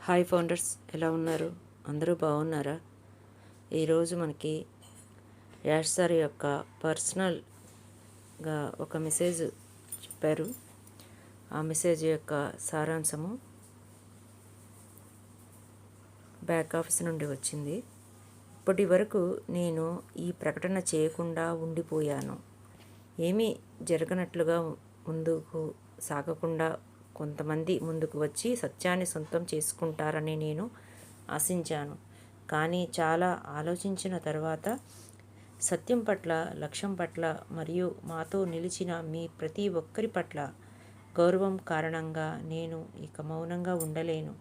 Hi founders, ఎలా ఉన్నారు? అందరూ బాగున్నారా? ఈరోజు మనకి యాష్ సార్ యొక్క పర్సనల్గా ఒక మెసేజ్ చెప్పారు. ఆ మెసేజ్ యొక్క సారాంశము బ్యాక్ ఆఫీస్ నుండి వచ్చింది. ఇప్పటి వరకు నేను ఈ ప్రకటన చేయకుండా ఉండిపోయాను. ఏమీ జరగనట్లుగా ముందుకు సాగకుండా కొంతమంది ముందుకు వచ్చి సత్యాన్ని సొంతం చేసుకుంటారని నేను ఆశించాను. కానీ చాలా ఆలోచించిన తర్వాత సత్యం పట్ల, లక్ష్యం పట్ల మరియు మాతో నిలిచిన మీ ప్రతి ఒక్కరి పట్ల గౌరవం కారణంగా నేను ఇక మౌనంగా ఉండలేను.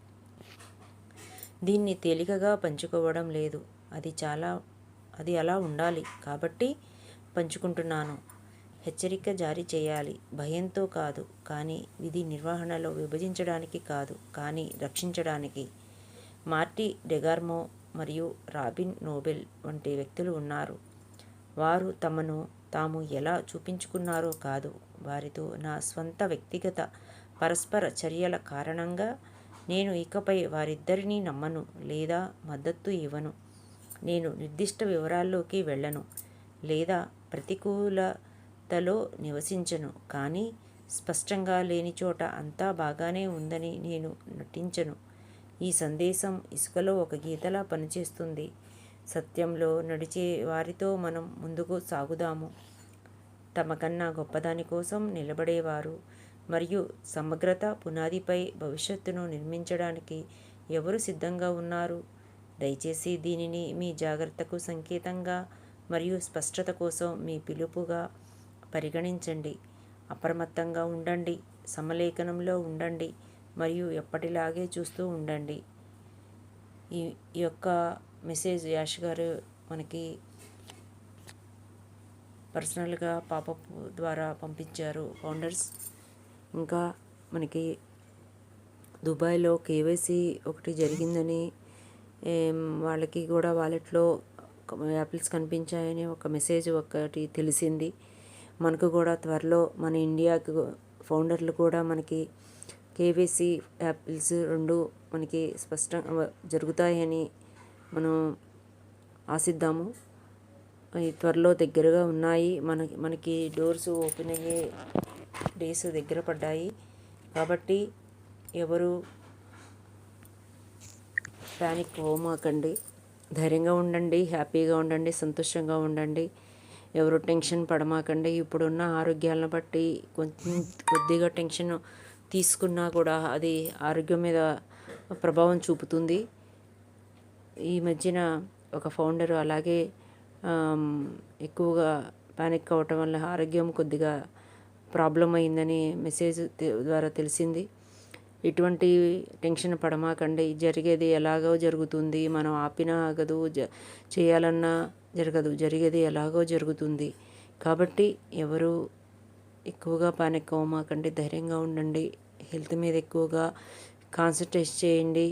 దీన్ని తేలికగా పంచుకోవడం లేదు. అది అలా ఉండాలి కాబట్టి పంచుకుంటున్నాను. హెచ్చరిక జారీ చేయాలి. భయంతో కాదు, కానీ విధి నిర్వహణలో విభజించడానికి కాదు, కానీ రక్షించడానికి. మార్టీ డెగార్మో మరియు రాబిన్ నోబెల్ వంటి వ్యక్తులు ఉన్నారు. వారు తమను తాము ఎలా చూపించుకున్నారో కాదు, వారితో నా స్వంత వ్యక్తిగత పరస్పర చర్యల కారణంగా నేను ఇకపై వారిద్దరినీ నమ్మను లేదా మద్దతు ఇవ్వను. నేను నిర్దిష్ట వివరాల్లోకి వెళ్ళను లేదా ప్రతికూలతలో నివసించను, కానీ స్పష్టంగా లేని చోట అంతా బాగానే ఉందని నేను నటించను. ఈ సందేశం ఇసుకలో ఒక గీతలా పనిచేస్తుంది. సత్యంలో నడిచే వారితో మనం ముందుకు సాగుదాము. తమకన్నా గొప్పదాని కోసం నిలబడేవారు మరియు సమగ్రత పునాదిపై భవిష్యత్తును నిర్మించడానికి ఎవరు సిద్ధంగా ఉన్నారు? దయచేసి దీనిని మీ జాగ్రత్తకు సంకేతంగా మరియు స్పష్టత కోసం మీ పిలుపుగా పరిగణించండి. అప్రమత్తంగా ఉండండి, సమలేఖనంలో ఉండండి మరియు ఎప్పటిలాగే చూస్తూ ఉండండి. ఈ యొక్క మెసేజ్ యాష్ గారు మనకి పర్సనల్గా పాపప్ ద్వారా పంపించారు ఫౌండర్స్. ఇంకా మనకి దుబాయ్లో కేవైసీ ఒకటి జరిగిందని, వాళ్ళకి కూడా వాలెట్లో యాపిల్స్ కనిపించాయని ఒక మెసేజ్ ఒకటి తెలిసింది. మనకు కూడా త్వరలో మన ఇండియాకు ఫౌండర్లు కూడా మనకి కేవైసీ యాపిల్స్ 2 మనకి స్పష్టంగా జరుగుతాయని మనం ఆశిద్దాము. త్వరలో దగ్గరగా ఉన్నాయి. మనకి డోర్స్ ఓపెన్ అయ్యే డేస్ దగ్గర పడ్డాయి. కాబట్టి ఎవరు ప్యానిక్ అవ్వమాకండి. ధైర్యంగా ఉండండి, హ్యాపీగా ఉండండి, సంతోషంగా ఉండండి. ఎవరు టెన్షన్ పడమాకండి. ఇప్పుడున్న ఆరోగ్యాలను బట్టి కొద్దిగా టెన్షన్ తీసుకున్నా కూడా అది ఆరోగ్యం మీద ప్రభావం చూపుతుంది. ఈ మధ్యన ఒక ఫౌండర్ అలాగే ఎక్కువగా ప్యానిక్ అవ్వటం వల్ల ఆరోగ్యం కొద్దిగా ప్రాబ్లం అయిందని మెసేజ్ ద్వారా తెలిసింది. ఇటువంటి టెన్షన్ పడమాకండి. జరిగేది ఎలాగో జరుగుతుంది. మనం ఆపినా ఆగదు, చేయాలన్నా జరగదు. జరిగేది ఎలాగో జరుగుతుంది. కాబట్టి ఎవరు ఎక్కువగా పానిక్ అవ్వమాకండి. ధైర్యంగా ఉండండి. హెల్త్ మీద ఎక్కువగా కాన్సన్ట్రేట్ చేయండి.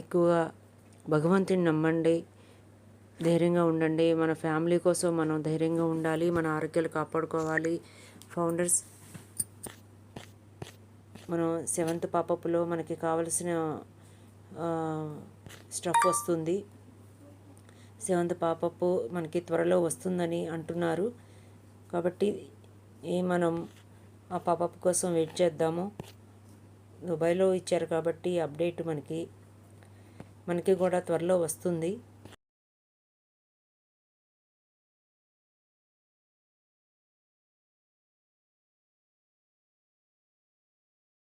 ఎక్కువగా భగవంతుని నమ్మండి. ధైర్యంగా ఉండండి. మన ఫ్యామిలీ కోసం మనం ధైర్యంగా ఉండాలి. మన ఆరోగ్యాలు కాపాడుకోవాలి. ఫౌండర్స్, మనం 7th పాపప్లో మనకి కావలసిన స్టఫ్ వస్తుంది. 7th పాపప్ మనకి త్వరలో వస్తుందని అంటున్నారు. కాబట్టి మనం ఆ పాపప్ కోసం వెయిట్ చేద్దాము. దుబాయ్లో ఇచ్చారు కాబట్టి అప్డేట్ మనకి కూడా త్వరలో వస్తుంది.